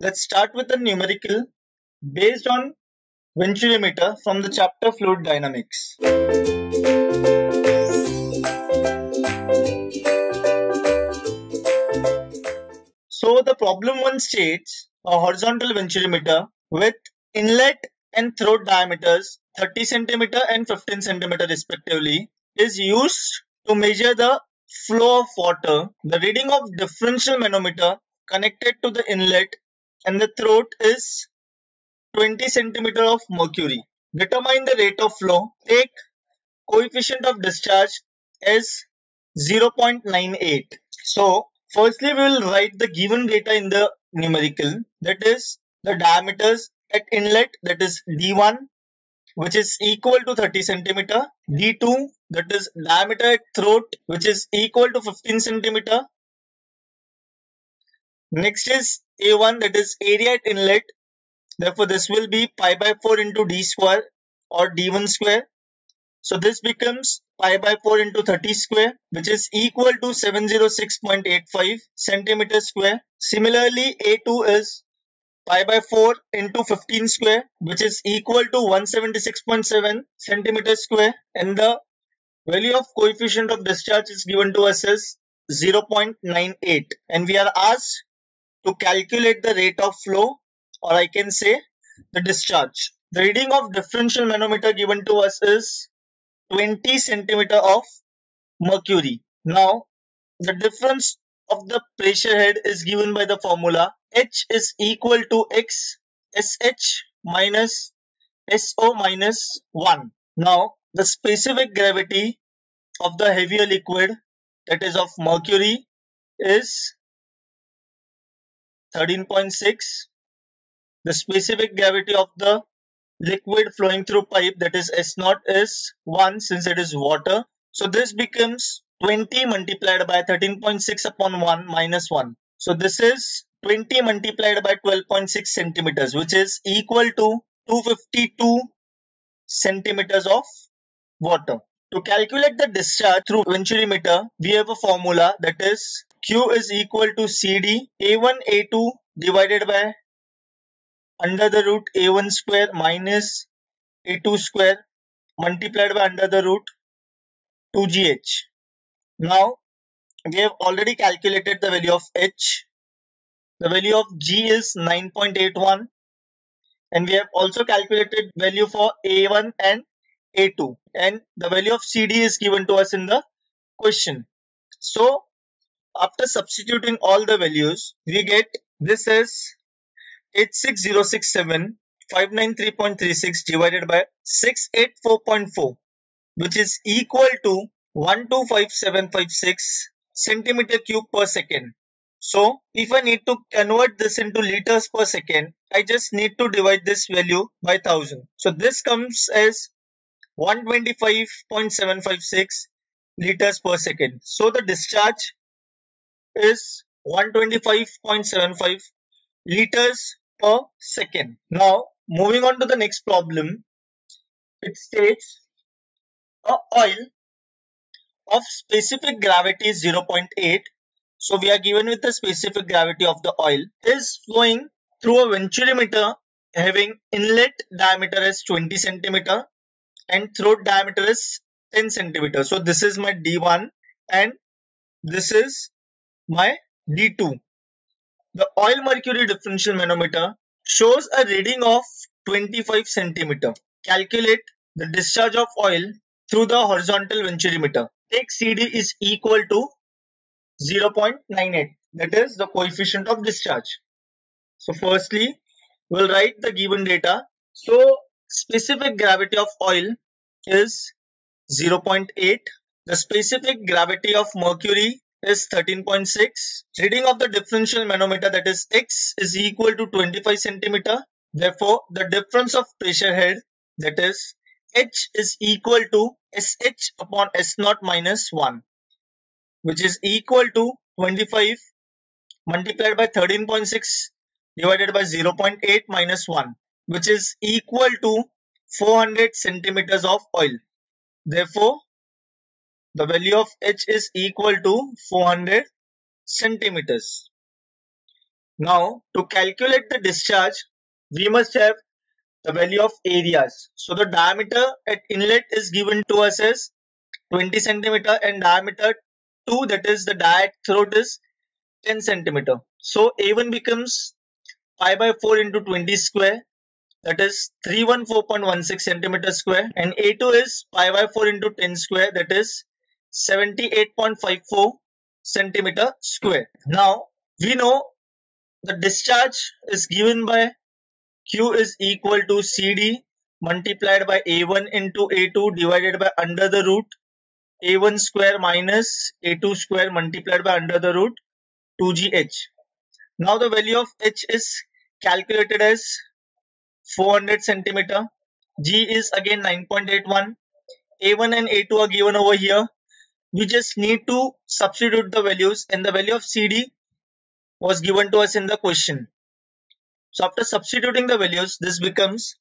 Let's start with a numerical based on venturimeter from the chapter Fluid Dynamics. So the problem 1 states a horizontal venturimeter with inlet and throat diameters 30 cm and 15 cm respectively is used to measure the flow of water. The reading of differential manometer connected to the inlet and the throat is 20 cm of mercury. Determine the rate of flow. Take coefficient of discharge as 0.98. So firstly we will write the given data in the numerical, that is the diameters at inlet, that is D1, which is equal to 30 cm, D2, that is diameter at throat, which is equal to 15 cm. Next is A1, that is area at inlet. Therefore this will be pi by 4 into D square or D1 square. So this becomes pi by 4 into 30 square, which is equal to 706.85 centimeter square. Similarly, A2 is pi by 4 into 15 square, which is equal to 176.7 centimeter square. And the value of coefficient of discharge is given to us as 0.98. And we are asked to calculate the rate of flow, or I can say the discharge. The reading of differential manometer given to us is 20 centimeter of mercury. Now, the difference of the pressure head is given by the formula H is equal to X SH minus SO minus 1. Now, the specific gravity of the heavier liquid, that is of mercury, is 13.6. The specific gravity of the liquid flowing through pipe, that is S0, is 1 since it is water. So this becomes 20 multiplied by 13.6 upon 1 minus 1. So this is 20 multiplied by 12.6 centimeters, which is equal to 252 centimeters of water. To calculate the discharge through venturimeter, we have a formula, that is Q is equal to CD A1 A2 divided by under the root A1 square minus A2 square multiplied by under the root 2GH. Now we have already calculated the value of H. The value of G is 9.81, and we have also calculated value for A1 and A2, and the value of CD is given to us in the question. So after substituting all the values, we get this as 86067 593.36 divided by 684.4, which is equal to 125756 centimeter cube per second. So if I need to convert this into liters per second, I just need to divide this value by 1000. So this comes as 125.756 liters per second. So the discharge is 125.75 liters per second. Now moving on to the next problem, it states a oil of specific gravity is 0.8. So we are given with the specific gravity of the oil is flowing through a venturimeter having inlet diameter as 20 centimeter and throat diameter is 10 centimeter. So this is my D1 and this is my D2. The oil mercury differential manometer shows a reading of 25 centimeter. Calculate the discharge of oil through the horizontal venturimeter. Take CD is equal to 0.98. That is the coefficient of discharge. So firstly, we'll write the given data. So specific gravity of oil is 0.8. The specific gravity of mercury is 13.6. Reading of the differential manometer, that is X, is equal to 25 centimeter. Therefore, the difference of pressure head, that is H, is equal to SH upon S0 minus 1, which is equal to 25 multiplied by 13.6 divided by 0.8 minus 1, which is equal to 400 centimeters of oil. Therefore, the value of H is equal to 400 centimeters. Now, to calculate the discharge, we must have the value of areas. So the diameter at inlet is given to us as 20 centimeter and diameter 2, that is the diet throat, is 10 centimeter. So A1 becomes pi by 4 into 20 square, that is 314.16 centimeter square, and A2 is pi by 4 into 10 square, that is 78.54 centimeter square. Now we know the discharge is given by Q is equal to CD multiplied by A1 into A2 divided by under the root A1 square minus A2 square multiplied by under the root 2GH. Now the value of H is calculated as 400 centimeter. G is again 9.81. A1 and A2 are given over here. We just need to substitute the values, and the value of CD was given to us in the question. So after substituting the values, this becomes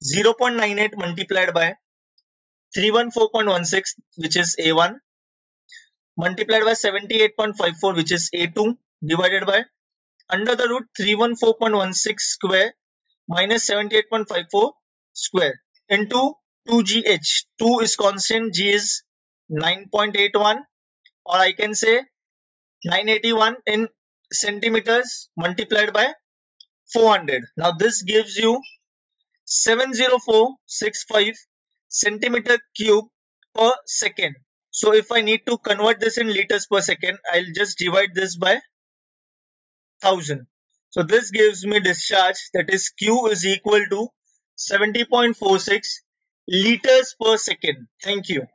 0.98 multiplied by 314.16, which is A1, multiplied by 78.54, which is A2, divided by under the root 314.16 square minus 78.54 square into 2GH. 2 is constant, G is 9.81, or I can say 981 in centimeters multiplied by 400. Now this gives you 70465 centimeter cube per second. So if I need to convert this in liters per second, I'll just divide this by 1000. So this gives me discharge, that is Q is equal to 70.46 liters per second. Thank you.